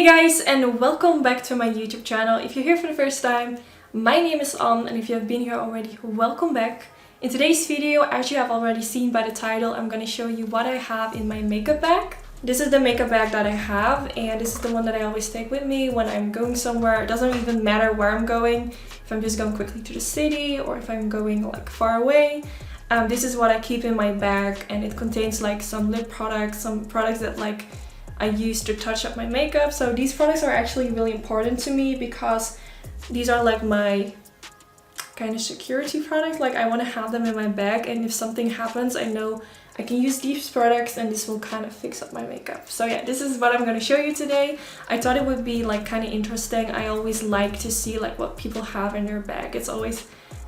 guys, and welcome back to my YouTube channel. If you're here for the first time, my name is Anne, and if you have been here already, welcome back. In today's video, as you have already seen by the title, I'm going to show you what I have in my makeup bag. This is the makeup bag that I have, and this is the one that I always take with me when I'm going somewhere. It doesn't even matter where I'm going, if I'm just going quickly to the city or if I'm going like far away. This is what I keep in my bag, and it contains like some lip products, some products that like I use to touch up my makeup. So these products are actually really important to me because these are like my kind of security products. Like I want to have them in my bag, and if something happens, I know I can use these products and this will kind of fix up my makeup. So yeah, this is what I'm going to show you today. I thought it would be like kind of interesting. I always like to see like what people have in their bag. It's always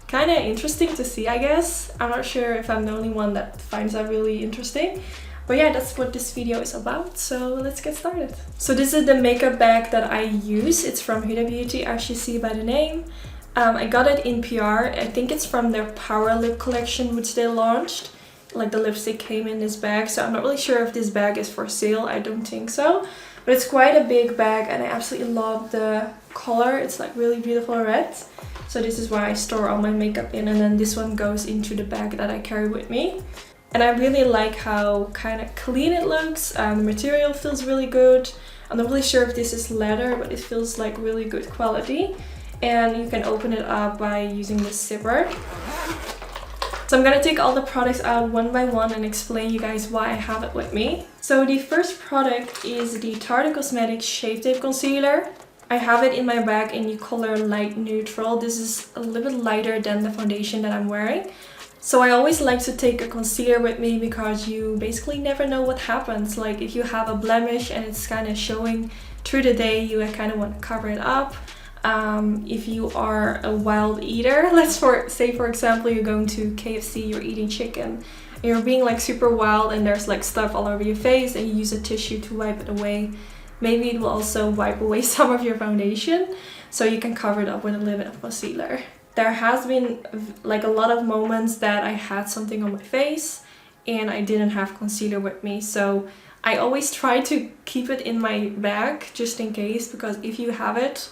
kind of interesting to see, I guess. I'm not sure if I'm the only one that finds that really interesting. But yeah, that's what this video is about, so let's get started. So this is the makeup bag that I use. It's from Huda Beauty, as you see by the name. I got it in PR. I think it's from their Power Lip collection, which they launched. Like the lipstick came in this bag, so I'm not really sure if this bag is for sale. I don't think so. But it's quite a big bag, and I absolutely love the color. It's like really beautiful red. So this is why I store all my makeup in, and then this one goes into the bag that I carry with me. And I really like how kind of clean it looks. The material feels really good. I'm not really sure if this is leather, but it feels like really good quality. And you can open it up by using this zipper. So I'm gonna take all the products out one by one and explain you guys why I have it with me. So the first product is the Tarte Cosmetics Shape Tape Concealer. I have it in my bag in the color Light Neutral. This is a little bit lighter than the foundation that I'm wearing. So I always like to take a concealer with me because you basically never know what happens. Like if you have a blemish and it's kind of showing through the day, you kind of want to cover it up. If you are a wild eater, let's say for example you're going to KFC, you're eating chicken, and you're being like super wild and there's like stuff all over your face and you use a tissue to wipe it away. Maybe it will also wipe away some of your foundation, so you can cover it up with a little bit of concealer. There has been like a lot of moments that I had something on my face and I didn't have concealer with me, so I always try to keep it in my bag just in case, because if you have it,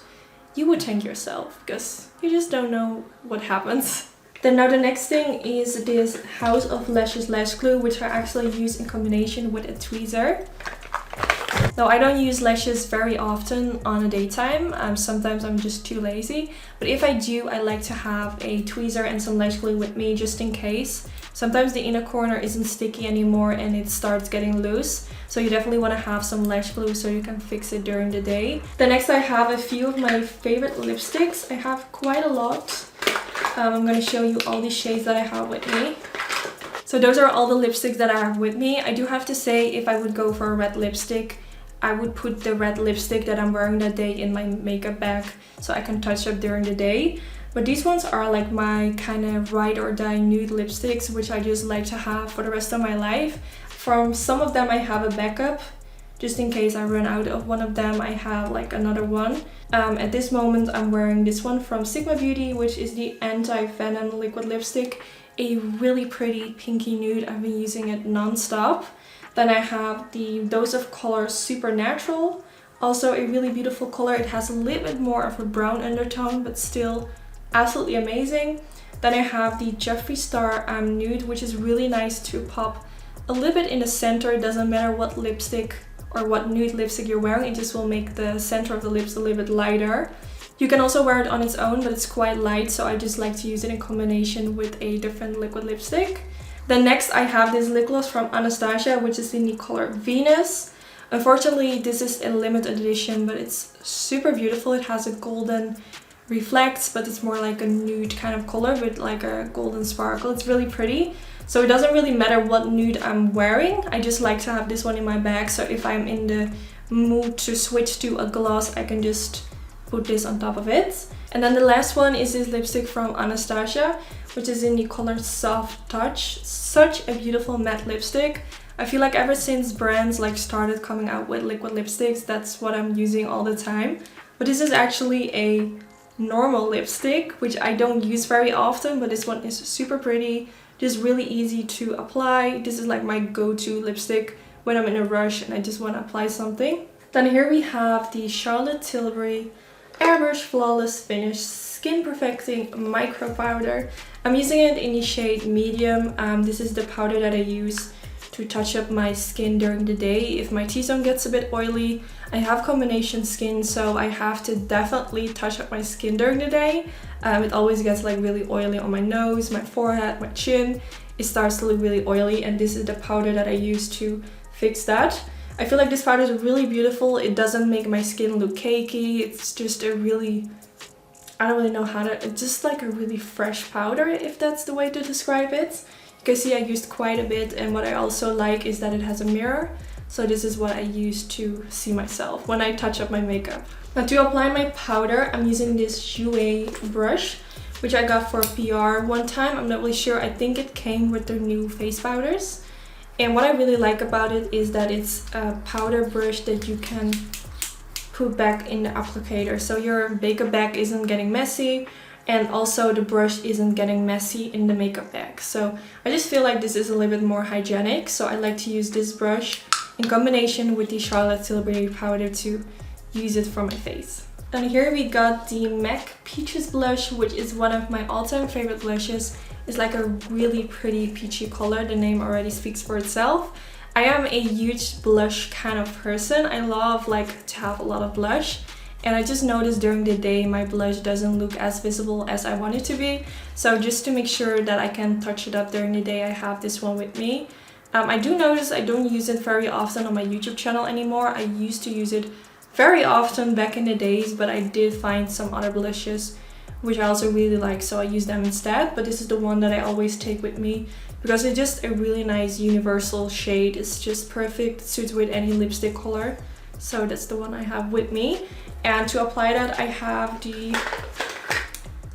you would thank yourself because you just don't know what happens. Then now the next thing is this House of Lashes lash glue, which I actually use in combination with a tweezer. Now I don't use lashes very often on a daytime, sometimes I'm just too lazy, but if I do, I like to have a tweezer and some lash glue with me just in case. Sometimes the inner corner isn't sticky anymore and it starts getting loose, so you definitely want to have some lash glue so you can fix it during the day. Then next I have a few of my favorite lipsticks. I have quite a lot. I'm going to show you all the shades that I have with me. So those are all the lipsticks that I have with me. I do have to say, if I would go for a red lipstick, I would put the red lipstick that I'm wearing that day in my makeup bag so I can touch up during the day. But these ones are like my kind of ride or die nude lipsticks, which I just like to have for the rest of my life. From some of them I have a backup, just in case I run out of one of them. I have like another one. At this moment I'm wearing this one from Sigma Beauty, which is the Anti-Venom liquid lipstick. A really pretty pinky nude. I've been using it non-stop. Then I have the Dose of Color Supernatural, also a really beautiful color. It has a little bit more of a brown undertone, but still absolutely amazing. Then I have the Jeffree Star Nude, which is really nice to pop a little bit in the center. It doesn't matter what lipstick or what nude lipstick you're wearing, it just will make the center of the lips a little bit lighter. You can also wear it on its own, but it's quite light, so I just like to use it in combination with a different liquid lipstick. Then next I have this lip gloss from Anastasia, which is in the color Venus. Unfortunately, this is a limited edition, but it's super beautiful. It has a golden reflects, but it's more like a nude kind of color with like a golden sparkle. It's really pretty. So it doesn't really matter what nude I'm wearing. I just like to have this one in my bag, so if I'm in the mood to switch to a gloss, I can just put this on top of it. And then the last one is this lipstick from Anastasia, which is in the color Soft Touch. Such a beautiful matte lipstick. I feel like ever since brands like started coming out with liquid lipsticks, that's what I'm using all the time. But this is actually a normal lipstick, which I don't use very often, but this one is super pretty, just really easy to apply. This is like my go-to lipstick when I'm in a rush and I just want to apply something. Then here we have the Charlotte Tilbury Airbrush Flawless Finish Skin Perfecting Micro Powder. I'm using it in the shade medium. This is the powder that I use to touch up my skin during the day. If my T-zone gets a bit oily, I have combination skin, so I have to definitely touch up my skin during the day. It always gets like really oily on my nose, my forehead, my chin. It starts to look really oily, and this is the powder that I use to fix that. I feel like this powder is really beautiful. It doesn't make my skin look cakey. It's just a really, I don't really know how to, it's just like a really fresh powder, if that's the way to describe it. You can see I used quite a bit, and what I also like is that it has a mirror. So this is what I use to see myself when I touch up my makeup. Now to apply my powder, I'm using this Jouer brush, which I got for PR one time. I'm not really sure. I think it came with their new face powders. And what I really like about it is that it's a powder brush that you can put back in the applicator. So your makeup bag isn't getting messy, and also the brush isn't getting messy in the makeup bag. So I just feel like this is a little bit more hygienic. So I like to use this brush in combination with the Charlotte Tilbury powder to use it for my face. And here we got the MAC Peaches blush, which is one of my all-time favorite blushes. It's like a really pretty peachy color. The name already speaks for itself. I am a huge blush kind of person. I love like to have a lot of blush. And I just noticed during the day my blush doesn't look as visible as I want it to be. So just to make sure that I can touch it up during the day, I have this one with me. I do notice I don't use it very often on my YouTube channel anymore. I used to use it very often back in the days, but I did find some other blushes which I also really like, so I use them instead. But this is the one that I always take with me because it's just a really nice universal shade. It's just perfect, it suits with any lipstick color. So that's the one I have with me. And to apply that, I have the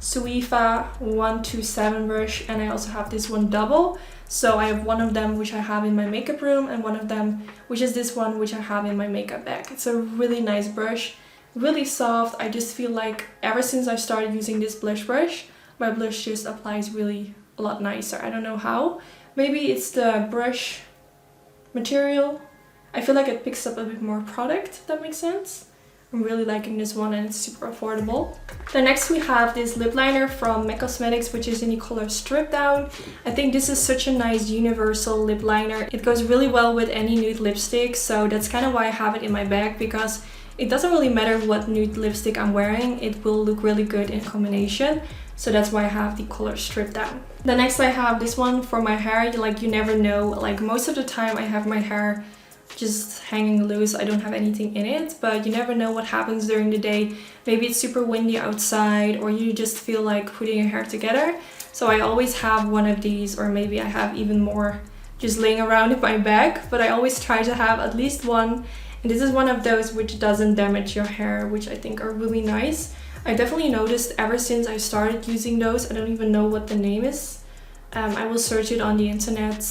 Zoeva 127 brush, and I also have this one double. So I have one of them which I have in my makeup room, and one of them which is this one which I have in my makeup bag. It's a really nice brush, really soft. I just feel like ever since I started using this blush brush, my blush just applies really a lot nicer. I don't know how. Maybe it's the brush material. I feel like it picks up a bit more product, if that makes sense. I'm really liking this one, and it's super affordable. Then next we have this lip liner from MAC Cosmetics, which is in the color Strip Down. I think this is such a nice universal lip liner. It goes really well with any nude lipstick, so that's kind of why I have it in my bag, because it doesn't really matter what nude lipstick I'm wearing, it will look really good in combination. So that's why I have the color Strip Down. Then next I have this one for my hair. Like, you never know, like most of the time I have my hair just hanging loose. I don't have anything in it, but you never know what happens during the day. Maybe it's super windy outside, or you just feel like putting your hair together. So I always have one of these, or maybe I have even more just laying around in my bag, but I always try to have at least one. And this is one of those which doesn't damage your hair, which I think are really nice. I definitely noticed ever since I started using those, I don't even know what the name is. I will search it on the internet.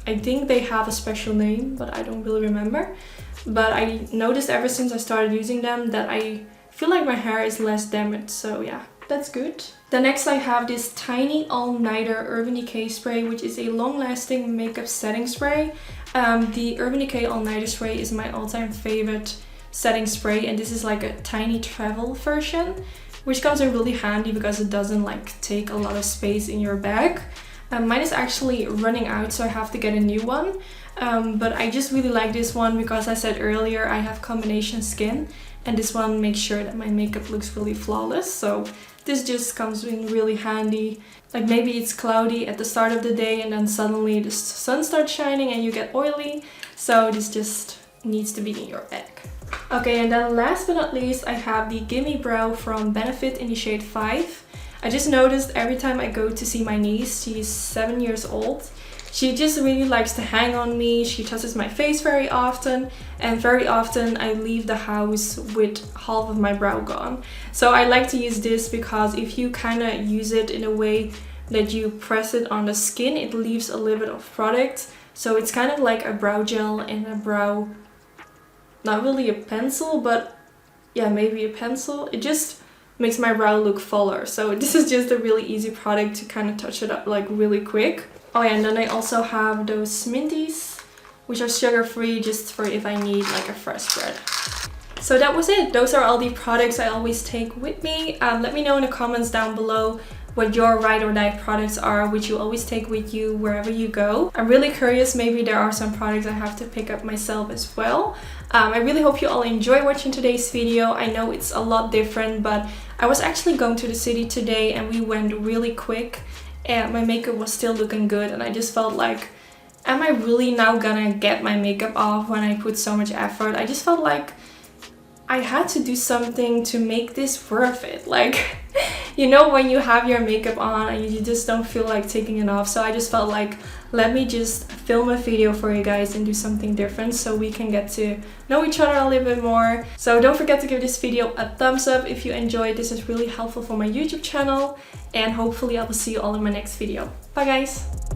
I think they have a special name, but I don't really remember. But I noticed ever since I started using them that I feel like my hair is less damaged, so yeah, that's good. Then next I have this tiny all-nighter Urban Decay spray, which is a long-lasting makeup setting spray. The Urban Decay all-nighter spray is my all-time favorite setting spray, and this is like a tiny travel version, which comes in really handy because it doesn't like take a lot of space in your bag. Mine is actually running out, so I have to get a new one. But I just really like this one because I said earlier I have combination skin, and this one makes sure that my makeup looks really flawless. So this just comes in really handy. Like maybe it's cloudy at the start of the day and then suddenly the sun starts shining and you get oily. So this just needs to be in your bag. Okay, and then last but not least I have the Gimme Brow from Benefit in the shade 5. I just noticed every time I go to see my niece, she's 7 years old, she just really likes to hang on me. She touches my face very often, and very often I leave the house with half of my brow gone. So I like to use this because if you kind of use it in a way that you press it on the skin, it leaves a little bit of product. So it's kind of like a brow gel and a brow, not really a pencil, but yeah, maybe a pencil. It just makes my brow look fuller. So this is just a really easy product to kind of touch it up like really quick. Oh yeah, and then I also have those Sminties which are sugar-free, just for if I need like a fresh bread. So that was it. Those are all the products I always take with me. Let me know in the comments down below what your ride or die products are, which you always take with you wherever you go. I'm really curious, maybe there are some products I have to pick up myself as well. I really hope you all enjoy watching today's video. I know it's a lot different, but I was actually going to the city today and we went really quick and my makeup was still looking good, and I just felt like, am I really now gonna get my makeup off when I put so much effort? I just felt like I had to do something to make this worth it. Like, you know, when you have your makeup on and you just don't feel like taking it off. So I just felt like, let me just film a video for you guys and do something different so we can get to know each other a little bit more. So don't forget to give this video a thumbs up if you enjoyed. This is really helpful for my YouTube channel, and hopefully I will see you all in my next video. Bye guys!